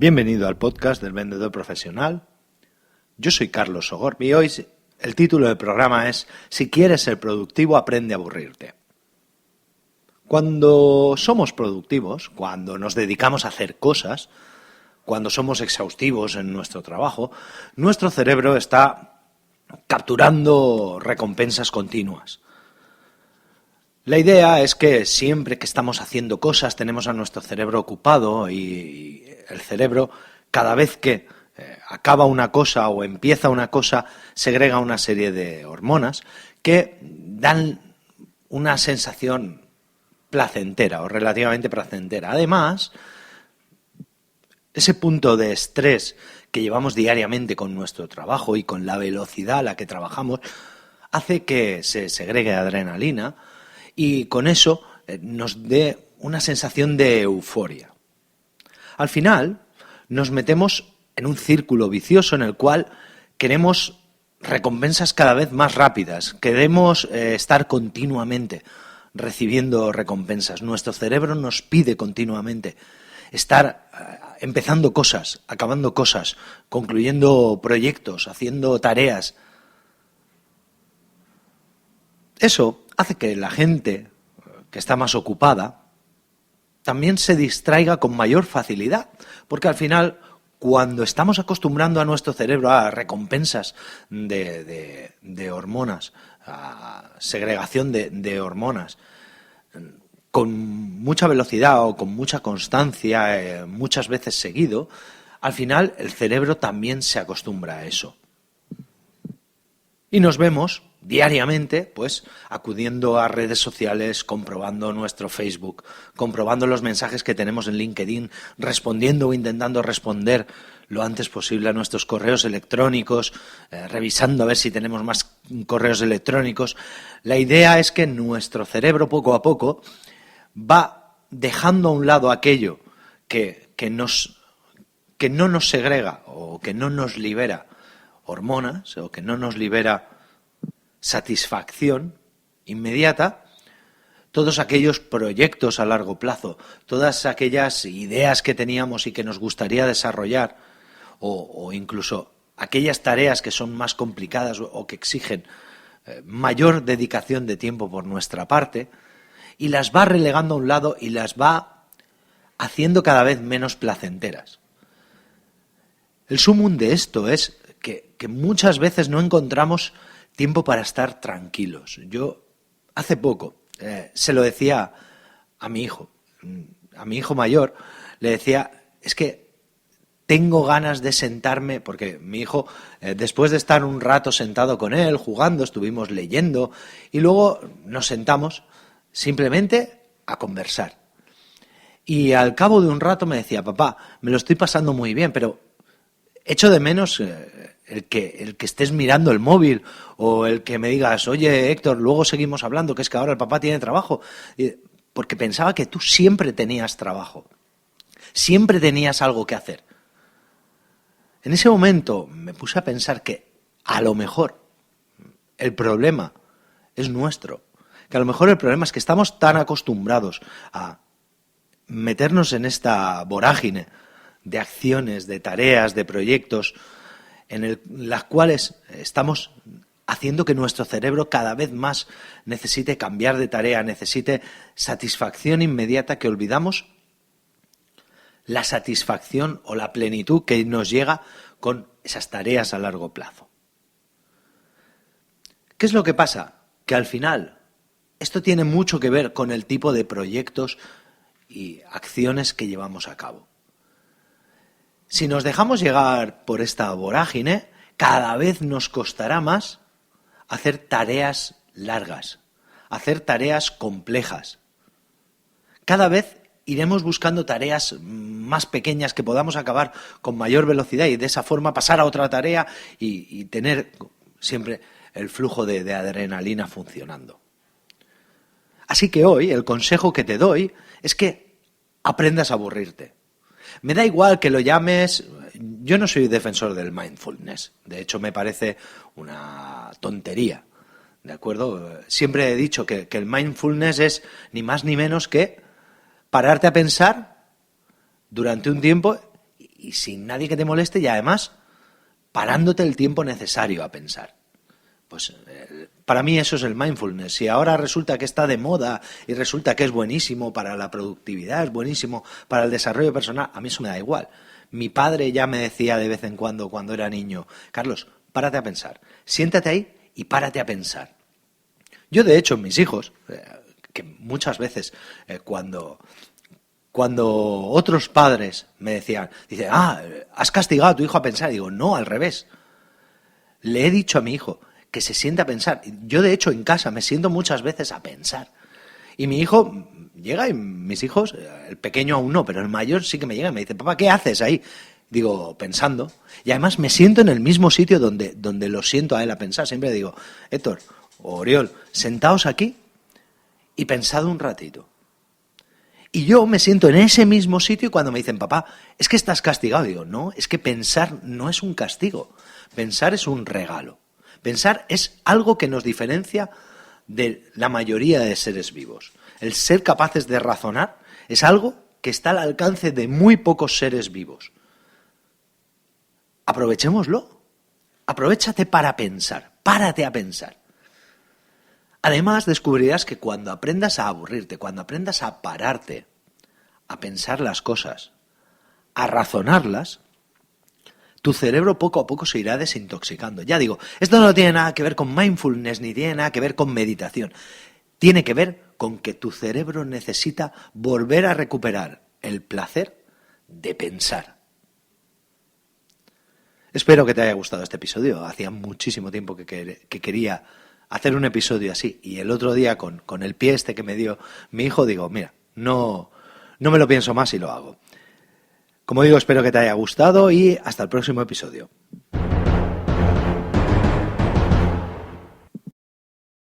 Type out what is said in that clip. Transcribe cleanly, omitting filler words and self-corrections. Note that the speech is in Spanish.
Bienvenido al podcast del vendedor profesional. Yo soy Carlos Sogor y hoy el título del programa es Si quieres ser productivo, aprende a aburrirte. Cuando somos productivos, cuando nos dedicamos a hacer cosas, cuando somos exhaustivos en nuestro trabajo, nuestro cerebro está capturando recompensas continuas. La idea es que siempre que estamos haciendo cosas tenemos a nuestro cerebro ocupado y el cerebro, cada vez que acaba una cosa o empieza una cosa, segrega una serie de hormonas que dan una sensación placentera o relativamente placentera. Además, ese punto de estrés que llevamos diariamente con nuestro trabajo y con la velocidad a la que trabajamos hace que se segregue adrenalina y con eso nos dé una sensación de euforia. Al final nos metemos en un círculo vicioso en el cual queremos recompensas cada vez más rápidas, queremos estar continuamente recibiendo recompensas. Nuestro cerebro nos pide continuamente estar empezando cosas, acabando cosas, concluyendo proyectos, haciendo tareas. Eso hace que la gente que está más ocupada también se distraiga con mayor facilidad, porque al final, cuando estamos acostumbrando a nuestro cerebro a recompensas de hormonas, a segregación de hormonas, con mucha velocidad o con mucha constancia, muchas veces seguido, al final el cerebro también se acostumbra a eso. Y nos vemos diariamente, pues, acudiendo a redes sociales, comprobando nuestro Facebook, comprobando los mensajes que tenemos en LinkedIn, respondiendo o intentando responder lo antes posible a nuestros correos electrónicos, revisando a ver si tenemos más correos electrónicos. La idea es que nuestro cerebro poco a poco va dejando a un lado aquello que no nos segrega o que no nos libera hormonas o que no nos libera satisfacción inmediata, todos aquellos proyectos a largo plazo, todas aquellas ideas que teníamos y que nos gustaría desarrollar o incluso aquellas tareas que son más complicadas o que exigen mayor dedicación de tiempo por nuestra parte, y las va relegando a un lado y las va haciendo cada vez menos placenteras. El sumum de esto es que muchas veces no encontramos tiempo para estar tranquilos. Yo hace poco se lo decía a mi hijo mayor, le decía, es que tengo ganas de sentarme, porque mi hijo, después de estar un rato sentado con él, jugando, estuvimos leyendo, y luego nos sentamos simplemente a conversar. Y al cabo de un rato me decía, papá, me lo estoy pasando muy bien, pero echo de menos el que estés mirando el móvil o el que me digas, oye, Héctor, luego seguimos hablando, que es que ahora el papá tiene trabajo. Porque pensaba que tú siempre tenías trabajo, siempre tenías algo que hacer. En ese momento me puse a pensar que a lo mejor el problema es nuestro, que a lo mejor el problema es que estamos tan acostumbrados a meternos en esta vorágine de acciones, de tareas, de proyectos, en las cuales estamos haciendo que nuestro cerebro cada vez más necesite cambiar de tarea, necesite satisfacción inmediata, que olvidamos la satisfacción o la plenitud que nos llega con esas tareas a largo plazo. ¿Qué es lo que pasa? Que al final esto tiene mucho que ver con el tipo de proyectos y acciones que llevamos a cabo. Si nos dejamos llegar por esta vorágine, cada vez nos costará más hacer tareas largas, hacer tareas complejas. Cada vez iremos buscando tareas más pequeñas que podamos acabar con mayor velocidad y de esa forma pasar a otra tarea y tener siempre el flujo de adrenalina funcionando. Así que hoy el consejo que te doy es que aprendas a aburrirte. Me da igual que lo llames, yo no soy defensor del mindfulness, de hecho me parece una tontería, ¿de acuerdo? Siempre he dicho que el mindfulness es ni más ni menos que pararte a pensar durante un tiempo y sin nadie que te moleste y además parándote el tiempo necesario a pensar. Pues para mí eso es el mindfulness. Si ahora resulta que está de moda y resulta que es buenísimo para la productividad, es buenísimo para el desarrollo personal, a mí eso me da igual. Mi padre ya me decía de vez en cuando era niño, Carlos, párate a pensar, siéntate ahí y párate a pensar. Yo de hecho, mis hijos, que muchas veces cuando otros padres me decían, has castigado a tu hijo a pensar, y digo, no, al revés. Le he dicho a mi hijo que se siente a pensar. Yo, de hecho, en casa me siento muchas veces a pensar. Y mi hijo llega y mis hijos, el pequeño aún no, pero el mayor sí que me llega y me dice, papá, ¿qué haces ahí? Digo, pensando. Y además me siento en el mismo sitio donde lo siento a él a pensar. Siempre digo, Héctor o Oriol, sentaos aquí y pensad un ratito. Y yo me siento en ese mismo sitio y cuando me dicen, papá, es que estás castigado, digo, no, es que pensar no es un castigo. Pensar es un regalo. Pensar es algo que nos diferencia de la mayoría de seres vivos. El ser capaces de razonar es algo que está al alcance de muy pocos seres vivos. Aprovechémoslo. Aprovéchate para pensar. Párate a pensar. Además, descubrirás que cuando aprendas a aburrirte, cuando aprendas a pararte, a pensar las cosas, a razonarlas, tu cerebro poco a poco se irá desintoxicando. Ya digo, esto no tiene nada que ver con mindfulness ni tiene nada que ver con meditación. Tiene que ver con que tu cerebro necesita volver a recuperar el placer de pensar. Espero que te haya gustado este episodio. Hacía muchísimo tiempo que quería hacer un episodio así. Y el otro día con el pie que me dio mi hijo, digo, mira, no me lo pienso más y lo hago. Como digo, espero que te haya gustado y hasta el próximo episodio.